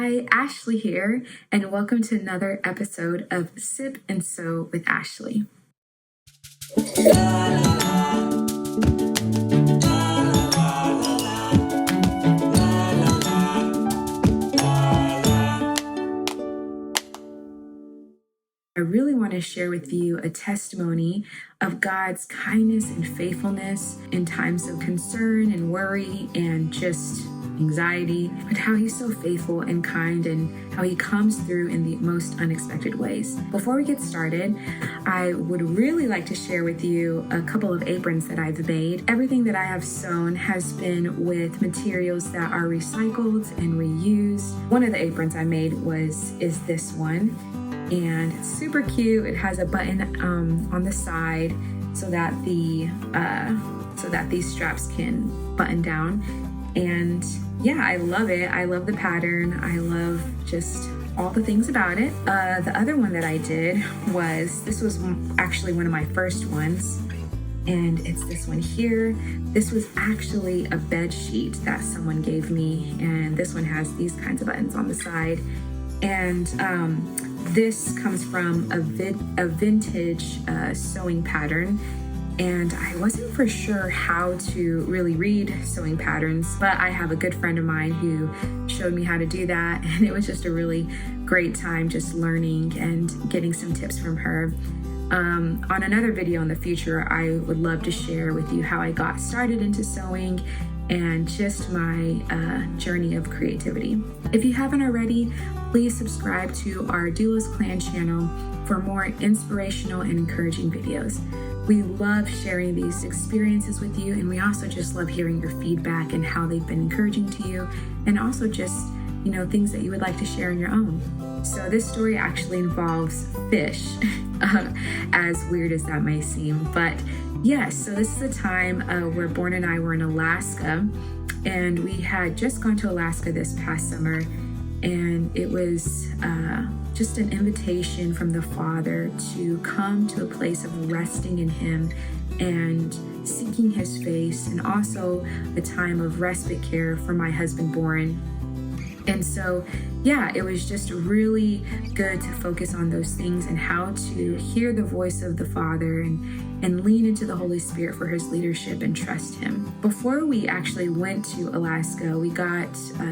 Hi, Ashley here, and welcome to another episode of Sip and Sew with Ashley. I really want to share with you a testimony of God's kindness and faithfulness in times of concern and worry and just anxiety, but how he's so faithful and kind and how he comes through in the most unexpected ways. Before we get started, I would really like to share with you a couple of aprons that I've made. Everything that I have sewn has been with materials that are recycled and reused. One of the aprons I made is this one, and it's super cute. It has a button on the side so that these straps can button down. And yeah, I love it. I love the pattern. I love just all the things about it. The other one that I did this was actually one of my first ones, and it's this one here. This was actually a bed sheet that someone gave me, and this one has these kinds of buttons on the side. And this comes from a vintage sewing pattern. And I wasn't for sure how to really read sewing patterns, but I have a good friend of mine who showed me how to do that. And it was just a really great time just learning and getting some tips from her. On another video in the future, I would love to share with you how I got started into sewing and just my journey of creativity. If you haven't already, please subscribe to our Doulos Clan channel for more inspirational and encouraging videos. We love sharing these experiences with you, and we also just love hearing your feedback and how they've been encouraging to you, and also just, things that you would like to share on your own. So this story actually involves fish, as weird as that may seem. But yes, so this is a time where Borin and I were in Alaska, and we had just gone to Alaska this past summer, and it was just an invitation from the Father to come to a place of resting in Him and seeking His face, and also a time of respite care for my husband Borin. And so, yeah, it was just really good to focus on those things and how to hear the voice of the Father and lean into the Holy Spirit for His leadership and trust Him. Before we actually went to Alaska, we got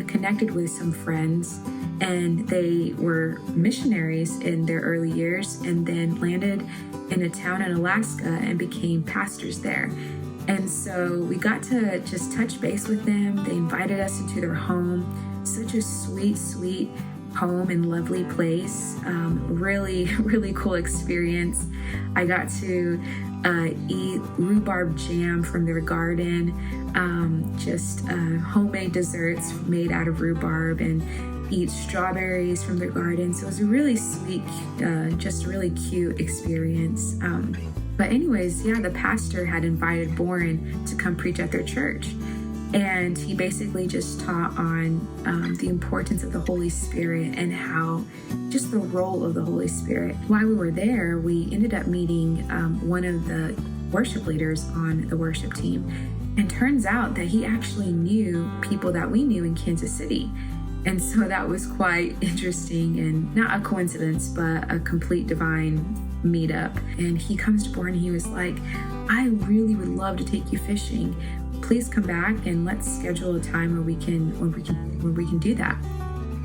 connected with some friends, and they were missionaries in their early years and then landed in a town in Alaska and became pastors there. And so we got to just touch base with them. They invited us into their home. Such a sweet, sweet home and lovely place. Really, really cool experience. I got to eat rhubarb jam from their garden, just homemade desserts made out of rhubarb, and eat strawberries from their garden. So it was a really sweet, just really cute experience. But anyways, yeah, the pastor had invited Borin to come preach at their church. And he basically just taught on the importance of the Holy Spirit and how just the role of the Holy Spirit. While we were there, we ended up meeting one of the worship leaders on the worship team. And turns out that he actually knew people that we knew in Kansas City. And so that was quite interesting, and not a coincidence, but a complete divine meetup. And he comes to Borin and he was like, I really would love to take you fishing. Please come back and let's schedule a time where we can do that.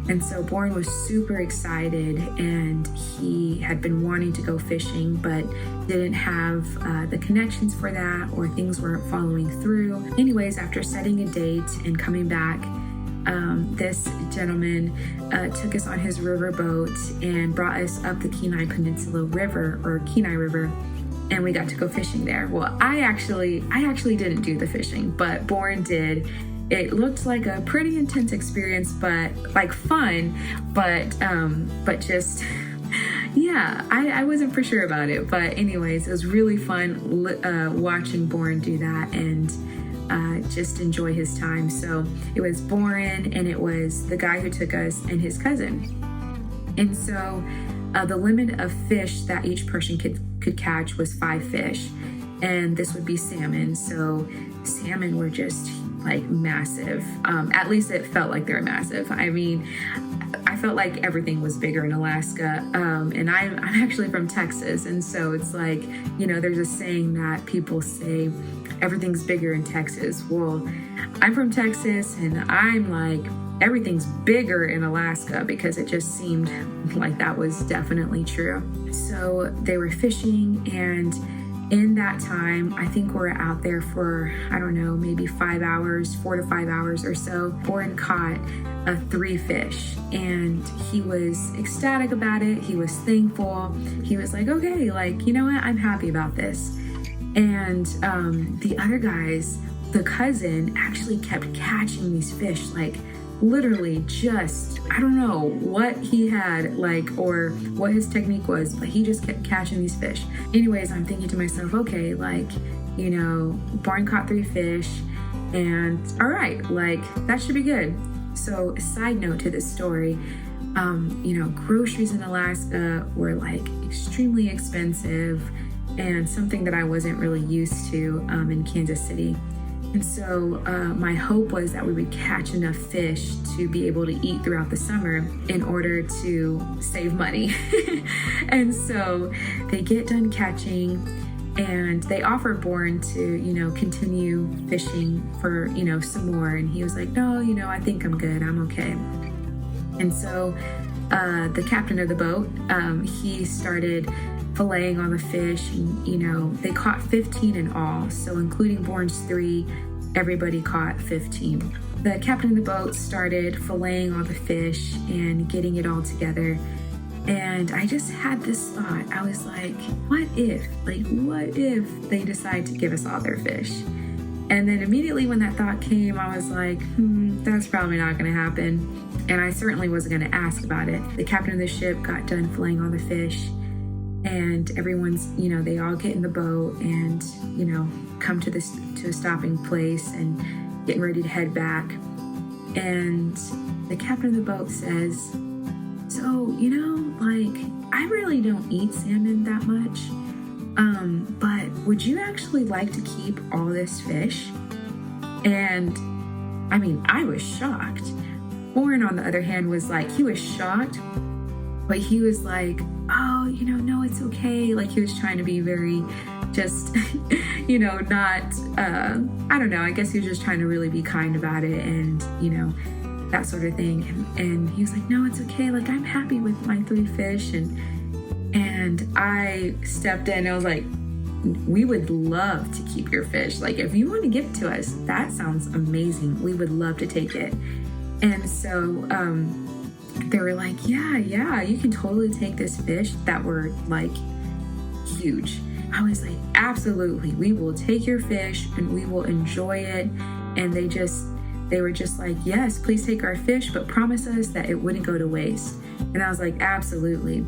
And so Borin was super excited, and he had been wanting to go fishing but didn't have the connections for that, or things weren't following through. Anyways, after setting a date and coming back, this gentleman took us on his river boat and brought us up the Kenai Peninsula River, or Kenai River, and we got to go fishing there. Well, I actually didn't do the fishing, but Borin did. It looked like a pretty intense experience, but like fun, but just, yeah, I wasn't for sure about it. But anyways, it was really fun watching Borin do that and just enjoy his time. So it was Borin, and it was the guy who took us and his cousin. And so the limit of fish that each person could catch was 5 fish, and this would be salmon. So salmon were just like massive. At least it felt like they were massive. I mean, felt like everything was bigger in Alaska. And I'm actually from Texas. And so it's like, there's a saying that people say everything's bigger in Texas. Well, I'm from Texas and I'm like, everything's bigger in Alaska, because it just seemed like that was definitely true. So they were fishing, and in that time, I think we're out there for, I don't know, maybe 5 hours, 4 to 5 hours or so. Borin caught 3 fish, and he was ecstatic about it. He was thankful. He was like, okay, like, you know what? I'm happy about this. And the other guys, the cousin, actually kept catching these fish, like literally just, I don't know what he had, like, or what his technique was, but he just kept catching these fish. Anyways, I'm thinking to myself, okay, like, Borin caught 3 fish, and all right, like, that should be good. So, a side note to this story, groceries in Alaska were like extremely expensive, and something that I wasn't really used to in Kansas City. And so my hope was that we would catch enough fish to be able to eat throughout the summer in order to save money. And so they get done catching, and they offered Borin to, continue fishing for, some more. And he was like, no, I think I'm good. I'm okay. And so the captain of the boat, he started filleting on the fish, and they caught 15 in all, so including Borin's 3, everybody caught 15. The captain of the boat started filleting on the fish and getting it all together, and I just had this thought. I was like, what if they decide to give us all their fish? And then immediately when that thought came, I was like, that's probably not going to happen. And I certainly wasn't going to ask about it. The captain of the ship got done filleting all the fish, and everyone's, they all get in the boat and, come to a stopping place and getting ready to head back. And the captain of the boat says, so, I really don't eat salmon that much, but would you actually like to keep all this fish? And I was shocked. Borin, on the other hand, was like, he was shocked, but he was like, oh, no, it's okay. Like, he was trying to be very just, not, I don't know, I guess he was just trying to really be kind about it and, that sort of thing. And he was like, no, it's okay. Like, I'm happy with my 3 fish. And I stepped in and I was like, we would love to keep your fish. Like, if you want to give it to us, that sounds amazing. We would love to take it. And so, they were like, yeah, you can totally take this fish that were like huge. I was like, absolutely, we will take your fish and we will enjoy it. And they were just like, yes, please take our fish, but promise us that it wouldn't go to waste. And I was like, absolutely.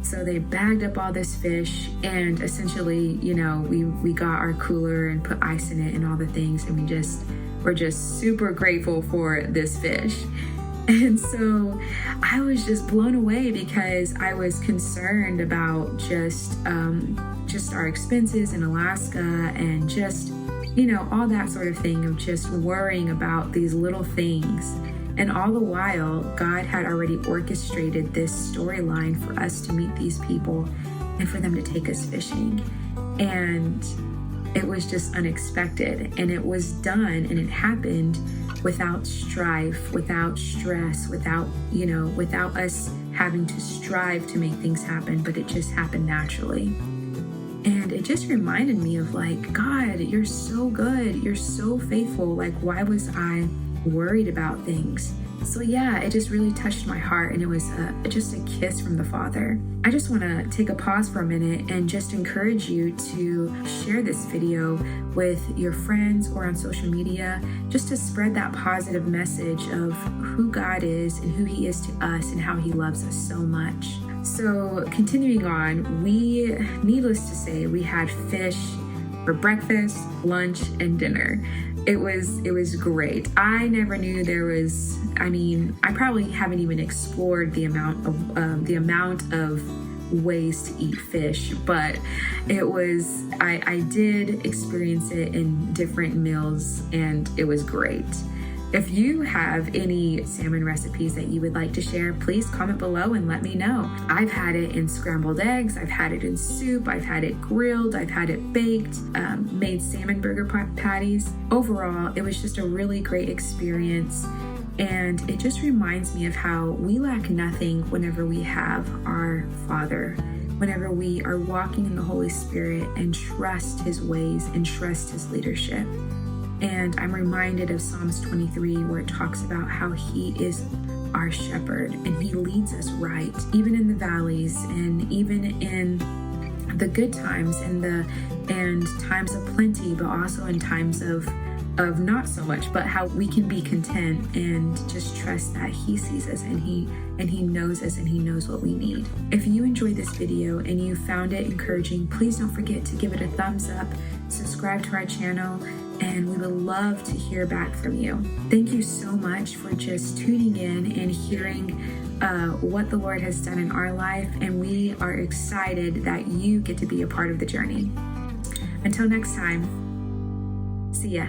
So they bagged up all this fish, and essentially, we got our cooler and put ice in it and all the things, and we're just super grateful for this fish. And so I was just blown away, because I was concerned about just our expenses in Alaska, and just, all that sort of thing, of just worrying about these little things. And all the while, God had already orchestrated this storyline for us to meet these people and for them to take us fishing. And it was just unexpected, and it was done, and it happened without strife, without stress, without us having to strive to make things happen, but it just happened naturally. And it just reminded me of, like, God, you're so good, you're so faithful. Like, why was I worried about things? So yeah, it just really touched my heart, and it was just a kiss from the Father. I just want to take a pause for a minute and just encourage you to share this video with your friends or on social media, just to spread that positive message of who God is and who He is to us and how He loves us so much. So continuing on, needless to say, we had fish for breakfast, lunch, and dinner. It was great. I never knew there was, I probably haven't even explored the amount of ways to eat fish, but I did experience it in different meals, and it was great. If you have any salmon recipes that you would like to share, please comment below and let me know. I've had it in scrambled eggs, I've had it in soup, I've had it grilled, I've had it baked, made salmon burger patties. Overall, it was just a really great experience. And it just reminds me of how we lack nothing whenever we have our Father, whenever we are walking in the Holy Spirit and trust His ways and trust His leadership. And I'm reminded of Psalms 23, where it talks about how He is our shepherd and He leads us right, even in the valleys and even in the good times and times of plenty, but also in times of not so much, but how we can be content and just trust that He sees us and He knows us and He knows what we need. If you enjoyed this video and you found it encouraging, please don't forget to give it a thumbs up, subscribe to our channel, and we would love to hear back from you. Thank you so much for just tuning in and hearing what the Lord has done in our life, and we are excited that you get to be a part of the journey. Until next time, see ya.